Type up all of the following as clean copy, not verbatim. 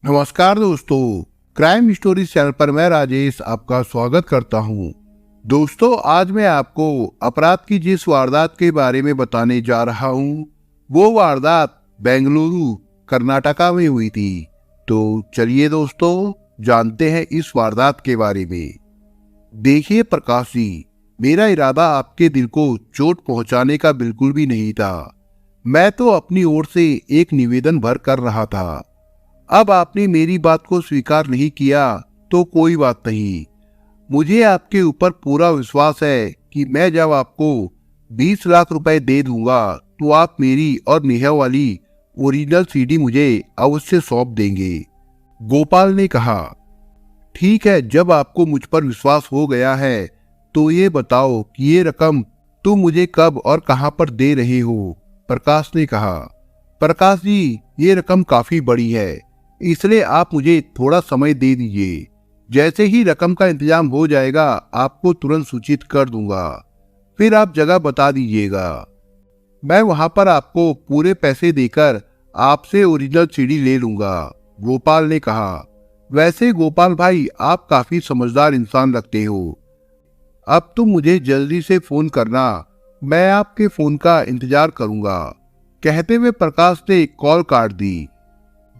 नमस्कार दोस्तों, crime stories channel पर मैं राजेश आपका स्वागत करता हूं। दोस्तों, आज मैं आपको अपराध की जिस वारदात के बारे में बताने जा रहा हूं, वो वारदात बेंगलुरु कर्नाटका में हुई थी। तो चलिए दोस्तों, जानते हैं इस वारदात के बारे में। देखिए प्रकाश जी, मेरा इरादा आपके दिल को चोट पहुंचाने का बिल्कुल भी नहीं था। मैं तो अपनी ओर से एक निवेदन भर कर रहा था। अब आपने मेरी बात को स्वीकार नहीं किया तो कोई बात नहीं। मुझे आपके ऊपर पूरा विश्वास है कि मैं जब आपको 20 लाख रुपए दे दूंगा तो आप मेरी और नेहा वाली ओरिजिनल सीडी मुझे अवश्य सौंप देंगे। गोपाल ने कहा, ठीक है, जब आपको मुझ पर विश्वास हो गया है तो ये बताओ कि ये रकम तुम मुझे कब और कहां पर दे रहे हो। प्रकाश ने कहा, प्रकाश जी, ये रकम काफी बड़ी है, इसलिए आप मुझे थोड़ा समय दे दीजिए। जैसे ही रकम का इंतजाम हो जाएगा आपको तुरंत सूचित कर दूंगा। फिर आप जगह बता दीजिएगा। मैं वहां पर आपको पूरे पैसे देकर आपसे ओरिजिनल सीडी ले लूंगा। गोपाल ने कहा, वैसे गोपाल भाई, आप काफी समझदार इंसान लगते हो। अब तुम मुझे जल्दी से फोन करना, मैं आपके फोन का इंतजार करूंगा। कहते हुए प्रकाश ने कॉल काट दी।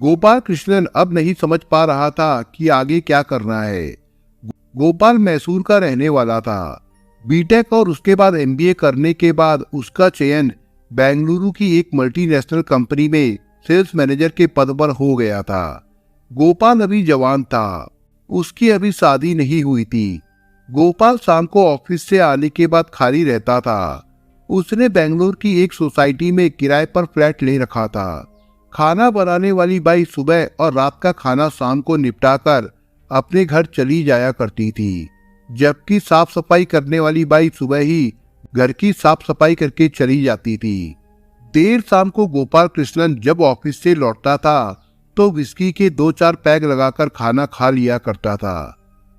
गोपाल कृष्णन अब नहीं समझ पा रहा था कि आगे क्या करना है। गोपाल मैसूर का रहने वाला था। बीटेक और उसके बाद एमबीए करने के बाद उसका चयन बेंगलुरु की एक मल्टीनेशनल कंपनी में सेल्स मैनेजर के पद पर हो गया था। गोपाल अभी जवान था, उसकी अभी शादी नहीं हुई थी। गोपाल शाम को ऑफिस से आने के बाद खाली रहता था। उसने बेंगलुरु की एक सोसाइटी में किराए पर फ्लैट ले रखा था। खाना बनाने वाली बाई सुबह और रात का खाना शाम को निपटाकर अपने घर चली जाया करती थी, जबकि साफ सफाई करने वाली बाई सुबह ही घर की साफ सफाई करके चली जाती थी। देर शाम को गोपाल कृष्णन जब ऑफिस से लौटता था तो विस्की के 2-4 पैग लगाकर खाना खा लिया करता था।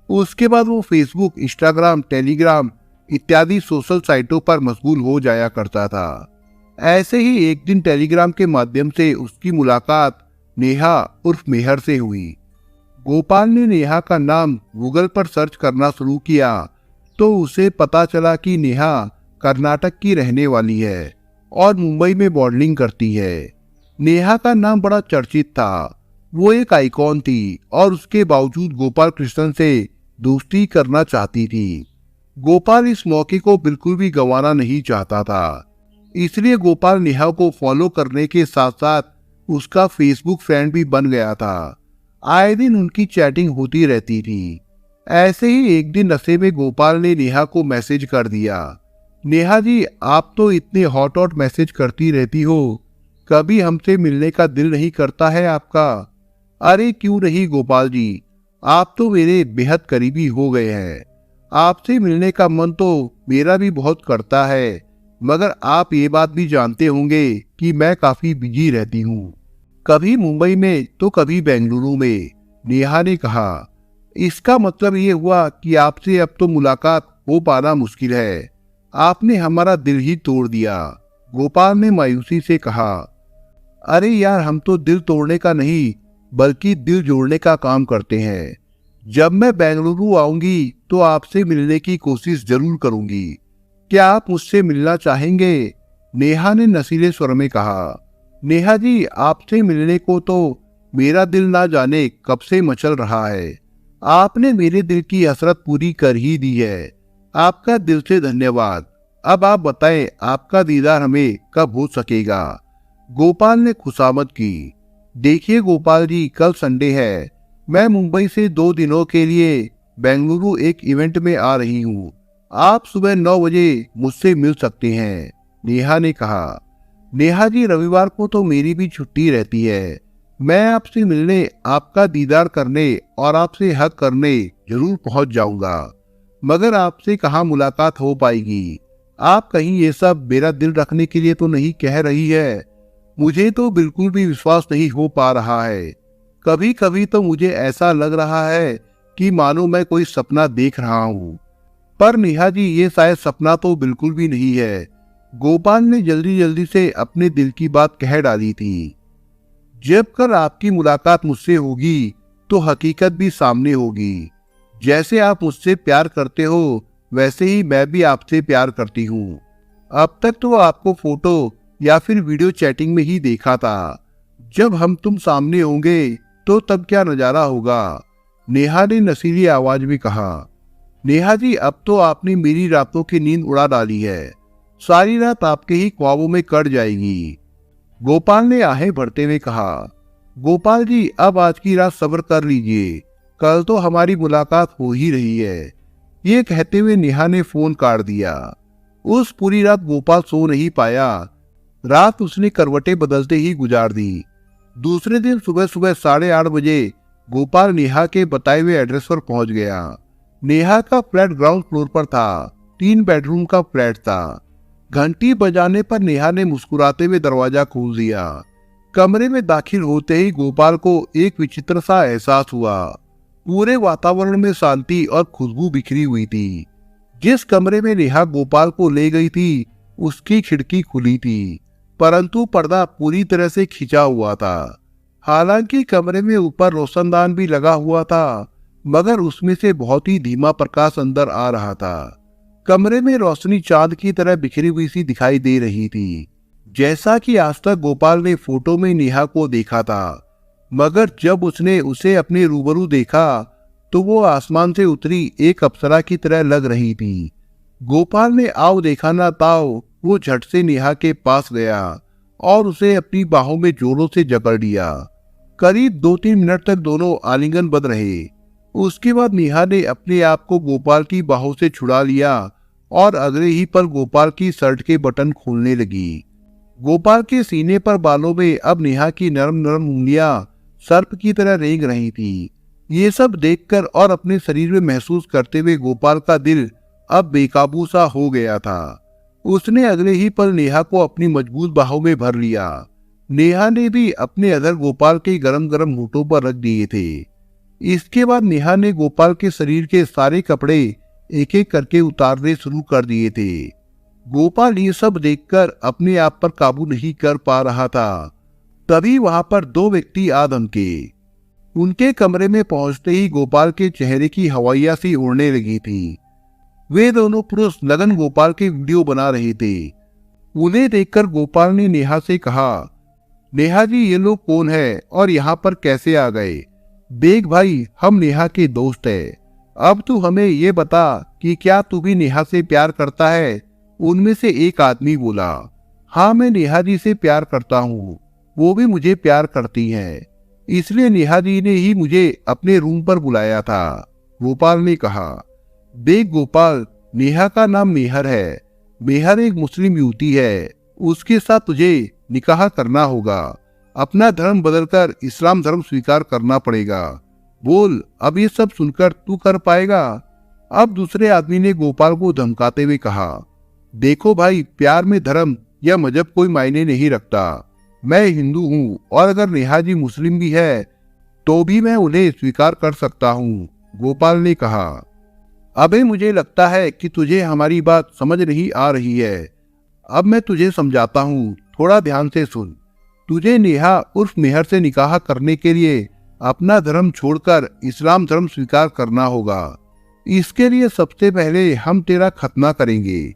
उसके बाद वो फेसबुक, इंस्टाग्राम, टेलीग्राम इत्यादि सोशल साइटों पर मशगूल हो जाया करता था। ऐसे ही एक दिन टेलीग्राम के माध्यम से उसकी मुलाकात नेहा उर्फ मेहर से हुई। गोपाल ने नेहा का नाम गूगल पर सर्च करना शुरू किया तो उसे पता चला कि नेहा कर्नाटक की रहने वाली है और मुंबई में मॉडलिंग करती है। नेहा का नाम बड़ा चर्चित था, वो एक आइकॉन थी और उसके बावजूद गोपाल कृष्णन से दोस्ती करना चाहती थी। गोपाल इस मौके को बिल्कुल भी गंवाना नहीं चाहता था, इसलिए गोपाल नेहा को फॉलो करने के साथ साथ उसका फेसबुक फ्रेंड भी बन गया था। आए दिन उनकी चैटिंग होती रहती थी। ऐसे ही एक दिन नशे में गोपाल ने नेहा को मैसेज कर दिया, नेहा जी, आप तो इतने हॉट हॉट मैसेज करती रहती हो, कभी हमसे मिलने का दिल नहीं करता है आपका? अरे क्यों नहीं गोपाल जी, आप तो मेरे बेहद करीबी हो गए हैं। आपसे मिलने का मन तो मेरा भी बहुत करता है, मगर आप ये बात भी जानते होंगे कि मैं काफी बिजी रहती हूँ, कभी मुंबई में तो कभी बेंगलुरु में। नेहा ने कहा, इसका मतलब ये हुआ कि आपसे अब तो मुलाकात हो पाना मुश्किल है। आपने हमारा दिल ही तोड़ दिया। गोपाल ने मायूसी से कहा, अरे यार, हम तो दिल तोड़ने का नहीं बल्कि दिल जोड़ने का काम करते हैं। जब मैं बेंगलुरु आऊंगी तो आपसे मिलने की कोशिश जरूर करूंगी। क्या आप मुझसे मिलना चाहेंगे? नेहा ने नशीले स्वर में कहा। नेहा जी, आपसे मिलने को तो मेरा दिल ना जाने कब से मचल रहा है। आपने मेरे दिल की हसरत पूरी कर ही दी है। आपका दिल से धन्यवाद। अब आप बताएं, आपका दीदार हमें कब हो सकेगा? गोपाल ने खुशामद की। देखिए गोपाल जी, कल संडे है, मैं मुंबई से 2 दिनों के लिए बेंगलुरु एक इवेंट में आ रही हूँ। आप सुबह 9 बजे मुझसे मिल सकते हैं, नेहा ने कहा। नेहा जी, रविवार को तो मेरी भी छुट्टी रहती है। मैं आपसे मिलने, आपका दीदार करने और आपसे हक करने जरूर पहुंच जाऊंगा, मगर आपसे कहाँ मुलाकात हो पाएगी? आप कहीं ये सब मेरा दिल रखने के लिए तो नहीं कह रही है? मुझे तो बिल्कुल भी विश्वास नहीं हो पा रहा है। कभी कभी तो मुझे ऐसा लग रहा है कि मानो मैं कोई सपना देख रहा हूँ। पर नेहा जी, ये शायद सपना तो बिल्कुल भी नहीं है। गोपाल ने जल्दी जल्दी से अपने दिल की बात कह डाली थी। जब कर आपकी मुलाकात मुझसे होगी तो हकीकत भी सामने होगी। जैसे आप मुझसे प्यार करते हो वैसे ही मैं भी आपसे प्यार करती हूँ। अब तक तो आपको फोटो या फिर वीडियो चैटिंग में ही देखा था। जब हम तुम सामने होंगे तो तब क्या नजारा होगा। नेहा ने नशीली आवाज में कहा। नेहा जी, अब तो आपने मेरी रातों की नींद उड़ा डाली है। सारी रात आपके ही ख्वाबों में कट जाएगी। गोपाल ने आहें भरते हुए कहा। गोपाल जी, अब आज की रात सब्र कर लीजिए, कल तो हमारी मुलाकात हो ही रही है। ये कहते हुए नेहा ने फोन काट दिया। उस पूरी रात गोपाल सो नहीं पाया। रात उसने करवटें बदलते ही गुजार दी। दूसरे दिन सुबह सुबह 8:30 बजे गोपाल नेहा के बताए हुए एड्रेस पर पहुंच गया। नेहा का फ्लैट ग्राउंड फ्लोर पर था। 3 बेडरूम का फ्लैट था। घंटी बजाने पर नेहा ने मुस्कुराते हुए दरवाजा खोल दिया। कमरे में दाखिल होते ही गोपाल को एक विचित्र सा एहसास हुआ। पूरे वातावरण में शांति और खुशबू बिखरी हुई थी। जिस कमरे में नेहा गोपाल को ले गई थी उसकी खिड़की खुली थी, परंतु पर्दा पूरी तरह से खिंचा हुआ था। हालांकि कमरे में ऊपर रोशनदान भी लगा हुआ था, मगर उसमें से बहुत ही धीमा प्रकाश अंदर आ रहा था। कमरे में रोशनी चांद की तरह बिखरी हुई सी दिखाई दे रही थी, जैसा कि आज तक गोपाल ने फोटो में नेहा को देखा था। मगर जब उसने उसे अपने रूबरू देखा तो वो आसमान से उतरी एक अप्सरा की तरह लग रही थी। गोपाल ने आओ देखा ना ताओ, वो झट से नेहा के पास गया और उसे अपनी बाहों में जोरों से जकड़ लिया। करीब 2-3 मिनट तक दोनों आलिंगनबद्ध रहे। उसके बाद नेहा ने अपने आप को गोपाल की बाहों से छुड़ा लिया और अगले ही पल गोपाल की शर्ट के बटन खोलने लगी। गोपाल के सीने पर बालों में अब नेहा की नरम नरम उंगलियां सर्प की तरह रेंग रही थी। ये सब देखकर और अपने शरीर में महसूस करते हुए गोपाल का दिल अब बेकाबू सा हो गया था। उसने अगले ही पल नेहा को अपनी मजबूत बाहों में भर लिया। नेहा ने भी अपने अधर गोपाल के गरम गरम होठों पर रख दिए थे। इसके बाद नेहा ने गोपाल के शरीर के सारे कपड़े एक एक करके उतारने शुरू कर दिए थे। गोपाल ये सब देखकर अपने आप पर काबू नहीं कर पा रहा था। तभी वहां पर 2 व्यक्ति आ धमके। उनके कमरे में पहुंचते ही गोपाल के चेहरे की हवाइयां सी उड़ने लगी थी। वे दोनों पुरुष लगन गोपाल के वीडियो बना रहे थे। उन्हें देखकर गोपाल ने नेहा से कहा, नेहा जी, ये लोग कौन है और यहाँ पर कैसे आ गए? देख भाई, हम नेहा के दोस्त है। अब तू हमें ये बता कि क्या तू भी नेहा से प्यार करता है? उनमें से एक आदमी बोला, हाँ, मैं नेहा जी से प्यार करता हूँ, वो भी मुझे प्यार करती हैं, इसलिए नेहा जी ने ही मुझे अपने रूम पर बुलाया था। गोपाल ने कहा, देख गोपाल, नेहा का नाम मेहर है। मेहर एक मुस्लिम युवती है। उसके साथ तुझे निकाह करना होगा। अपना धर्म बदलकर इस्लाम धर्म स्वीकार करना पड़ेगा। बोल, अब ये सब सुनकर तू कर पाएगा? अब दूसरे आदमी ने गोपाल को धमकाते हुए कहा, देखो भाई, प्यार में धर्म या मजहब कोई मायने नहीं रखता। मैं हिंदू हूँ और अगर नेहा जी मुस्लिम भी है तो भी मैं उन्हें स्वीकार कर सकता हूँ। गोपाल ने कहा, अबे मुझे लगता है कि तुझे हमारी बात समझ नहीं आ रही है। अब मैं तुझे समझाता हूँ, थोड़ा ध्यान से सुन। तुझे नेहा उर्फ मेहर से निकाह करने के लिए अपना धर्म छोड़कर इस्लाम धर्म स्वीकार करना होगा। इसके लिए सबसे पहले हम तेरा खतना करेंगे।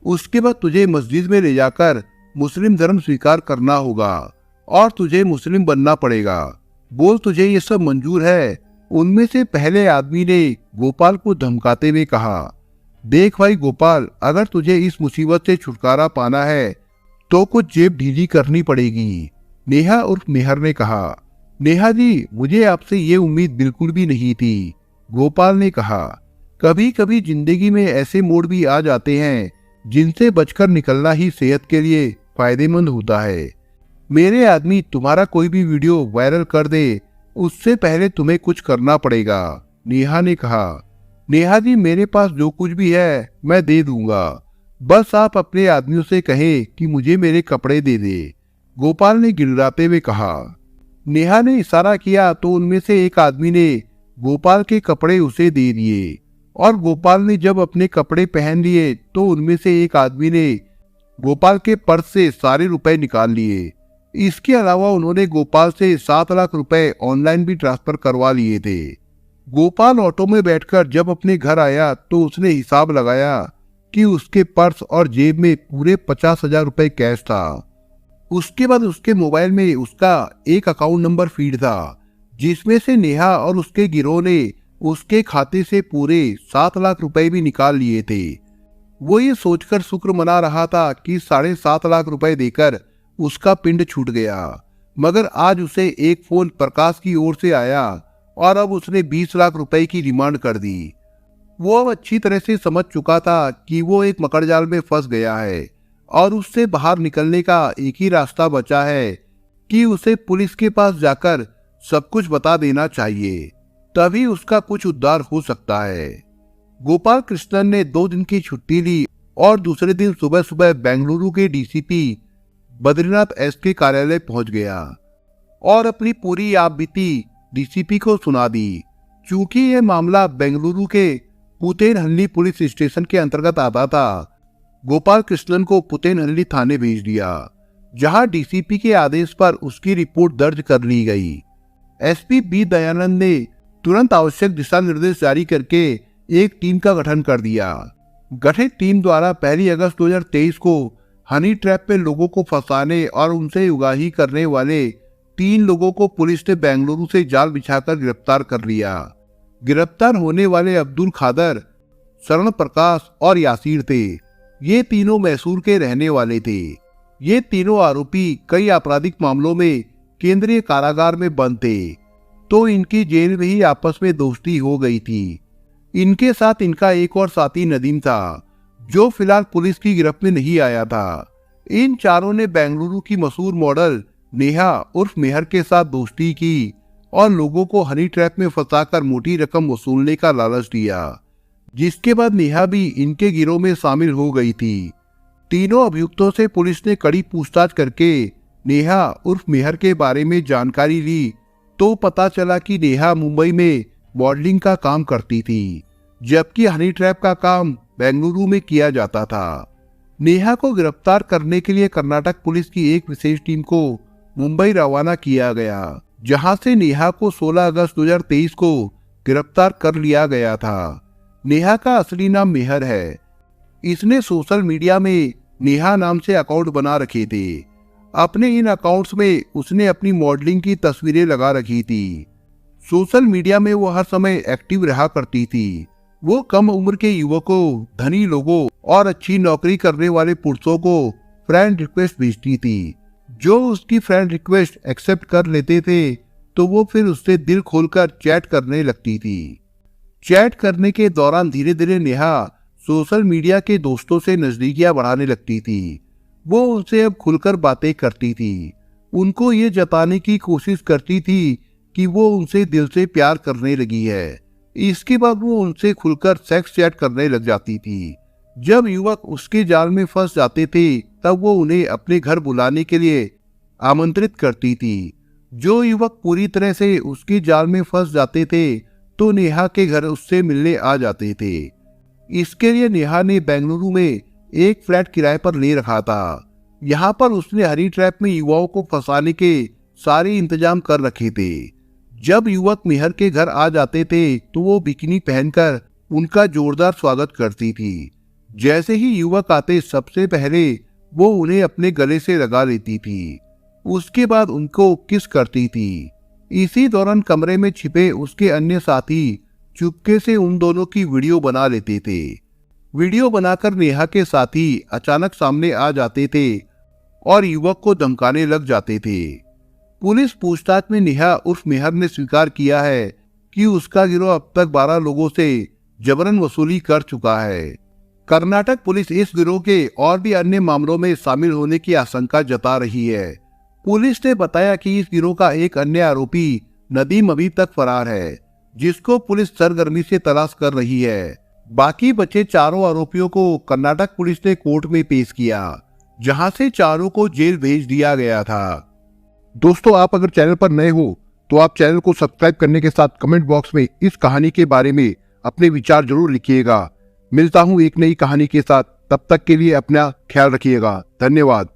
उसके बाद तुझे मस्जिद में ले जाकर मुस्लिम धर्म स्वीकार करना होगा और तुझे मुस्लिम बनना पड़ेगा। बोल, तुझे ये सब मंजूर है? उनमें से पहले आदमी ने गोपाल को धमकाते हुए कहा, देख भाई गोपाल, अगर तुझे इस मुसीबत से छुटकारा पाना है तो कुछ जेब ढीली करनी पड़ेगी। नेहा उर्फ मेहर ने कहा, नेहा जी, मुझे आपसे ये उम्मीद बिल्कुल भी नहीं थी। गोपाल ने कहा, कभी कभी जिंदगी में ऐसे मोड़ भी आ जाते हैं जिनसे बचकर निकलना ही सेहत के लिए फायदेमंद होता है। मेरे आदमी तुम्हारा कोई भी वीडियो वायरल कर दे उससे पहले तुम्हें कुछ करना पड़ेगा। नेहा ने कहा, नेहा जी, मेरे पास जो कुछ भी है मैं दे दूंगा, बस आप अपने आदमियों से कहें कि मुझे मेरे कपड़े दे दे। गोपाल ने गिड़गिड़ाते हुए कहा। नेहा ने इशारा किया तो उनमें से एक आदमी ने गोपाल के कपड़े उसे दे दिए और गोपाल ने जब अपने कपड़े पहन लिए तो उनमें से एक आदमी ने गोपाल के पर्स से सारे रुपए निकाल लिए। इसके अलावा उन्होंने गोपाल से 7 लाख रुपए ऑनलाइन भी ट्रांसफर करवा लिए थे। गोपाल ऑटो में बैठकर जब अपने घर आया तो उसने हिसाब लगाया कि उसके पर्स और जेब में पूरे 50,000 रुपए कैश था। उसके बाद उसके मोबाइल में उसका एक अकाउंट नंबर फीड था जिसमें से नेहा और उसके गिरोह ने उसके खाते से पूरे 7 लाख रुपए भी निकाल लिए थे। वो ये सोचकर शुक्र मना रहा था कि 7.5 लाख रुपए देकर उसका पिंड छूट गया, मगर आज उसे एक फोन प्रकाश की ओर से आया और अब उसने 20 लाख रुपए की डिमांड कर दी। वो अब अच्छी तरह से समझ चुका था कि वो एक मकड़जाल में फंस गया है और उससे बाहर निकलने का एक ही रास्ता बचा है कि उसे पुलिस के पास जाकर सब कुछ बता देना चाहिए, तभी उसका कुछ उद्धार हो सकता है। गोपाल कृष्णन ने 2 दिन की छुट्टी ली और दूसरे दिन सुबह सुबह बेंगलुरु के डीसीपी बद्रीनाथ एस के कार्यालय पहुंच गया और अपनी पूरी आप बीती डीसीपी को सुना दी। चूंकि यह मामला बेंगलुरु के पुतेनहल्ली पुलिस स्टेशन के अंतर्गत आता था, गोपाल कृष्णन को पुतेनहल्ली थाने भेज दिया, जहां डीसीपी के आदेश पर उसकी रिपोर्ट दर्ज कर ली गई। एसपी बी दयानंद ने तुरंत आवश्यक दिशा निर्देश जारी करके एक टीम का गठन कर दिया। गठित टीम द्वारा 1 अगस्त 2023 को हनी ट्रैप में लोगों को फंसाने और उनसे उगाही करने वाले 3 लोगों को पुलिस ने बेंगलुरु से जाल बिछाकर गिरफ्तार कर लिया। गिरफ्तार होने वाले अब्दुल खादर, शरण प्रकाश और यासीर थे। ये तीनों मैसूर के रहने वाले थे। ये तीनों आरोपी कई आपराधिक मामलों में केंद्रीय कारागार में बंद थे, तो इनकी जेल में ही आपस में दोस्ती हो गई थी। इनके साथ इनका एक और साथी नदीम था, जो फिलहाल पुलिस की गिरफ्त में नहीं आया था। इन चारों ने बेंगलुरु की मशहूर मॉडल नेहा उर्फ मेहर के साथ दोस्ती की और लोगों को हनी ट्रैप में फंसाकर मोटी रकम वसूलने का लालच दिया, जिसके बाद नेहा भी इनके गिरोह में शामिल हो गई थी। तीनों अभियुक्तों से पुलिस ने कड़ी पूछताछ करके नेहा उर्फ मेहर के बारे में जानकारी ली, तो पता चला कि नेहा मुंबई में मॉडलिंग का काम करती थी, जबकि हनी ट्रैप का काम बेंगलुरु में किया जाता था। नेहा को गिरफ्तार करने के लिए कर्नाटक पुलिस की एक विशेष टीम को मुंबई रवाना किया गया, जहां से नेहा को 16 अगस्त 2023 को गिरफ्तार कर लिया गया था। नेहा का असली नाम मेहर है। इसने सोशल मीडिया में नेहा नाम से अकाउंट बना रखे थे। अपने इन अकाउंट्स में उसने अपनी मॉडलिंग की तस्वीरें लगा रखी थी। सोशल मीडिया में वो हर समय एक्टिव रहा करती थी। वो कम उम्र के युवकों, धनी लोगों और अच्छी नौकरी करने वाले पुरुषों को फ्रेंड रिक्वेस्ट भेजती थी। जो उसकी फ्रेंड रिक्वेस्ट एक्सेप्ट कर लेते थे तो वो फिर उससे दिल खोलकर चैट करने लगती थी। चैट करने के दौरान धीरे धीरे नेहा सोशल मीडिया के दोस्तों से नजदीकियां बढ़ाने लगती थी। वो उनसे अब खुलकर बातें करती थी, उनको ये जताने की कोशिश करती थी कि वो उनसे दिल से प्यार करने लगी है। इसके बाद वो उनसे खुलकर सेक्स चैट करने लग जाती थी। जब युवक उसके जाल में फंस जाते थे तब वो उन्हें अपने घर बुलाने के लिए आमंत्रित करती थी। जो युवक पूरी तरह से उसके जाल में फंस जाते थे तो नेहा के घर उससे मिलने आ जाते थे। इसके लिए नेहा ने बेंगलुरु में एक फ्लैट किराए पर ले रखा था। यहाँ पर उसने हनी ट्रैप में युवाओं को फंसाने के सारे इंतजाम कर रखे थे। जब युवक मेहर के घर आ जाते थे तो वो बिकिनी पहनकर उनका जोरदार स्वागत करती थी। जैसे ही युवक आते सबसे पहले वो उन्हें अपने गले से लगा लेती थी, उसके बाद उनको किस करती थी। इसी दौरान कमरे में छिपे उसके अन्य साथी चुपके से उन दोनों की वीडियो बना लेते थे। वीडियो बनाकर नेहा के साथी अचानक सामने आ जाते थे और युवक को धमकाने लग जाते थे। पुलिस पूछताछ में नेहा उर्फ मेहर ने स्वीकार किया है कि उसका गिरोह अब तक 12 लोगों से जबरन वसूली कर चुका है। कर्नाटक पुलिस इस गिरोह के और भी अन्य मामलों में शामिल होने की आशंका जता रही है। पुलिस ने बताया कि इस गिरोह का एक अन्य आरोपी नदीम अभी तक फरार है, जिसको पुलिस सरगर्मी से तलाश कर रही है। बाकी बचे चारों आरोपियों को कर्नाटक पुलिस ने कोर्ट में पेश किया, जहां से चारों को जेल भेज दिया गया था। दोस्तों, आप अगर चैनल पर नए हो तो आप चैनल को सब्सक्राइब करने के साथ कमेंट बॉक्स में इस कहानी के बारे में अपने विचार जरूर लिखिएगा। मिलता हूं एक नई कहानी के साथ, तब तक के लिए अपना ख्याल रखिएगा। धन्यवाद।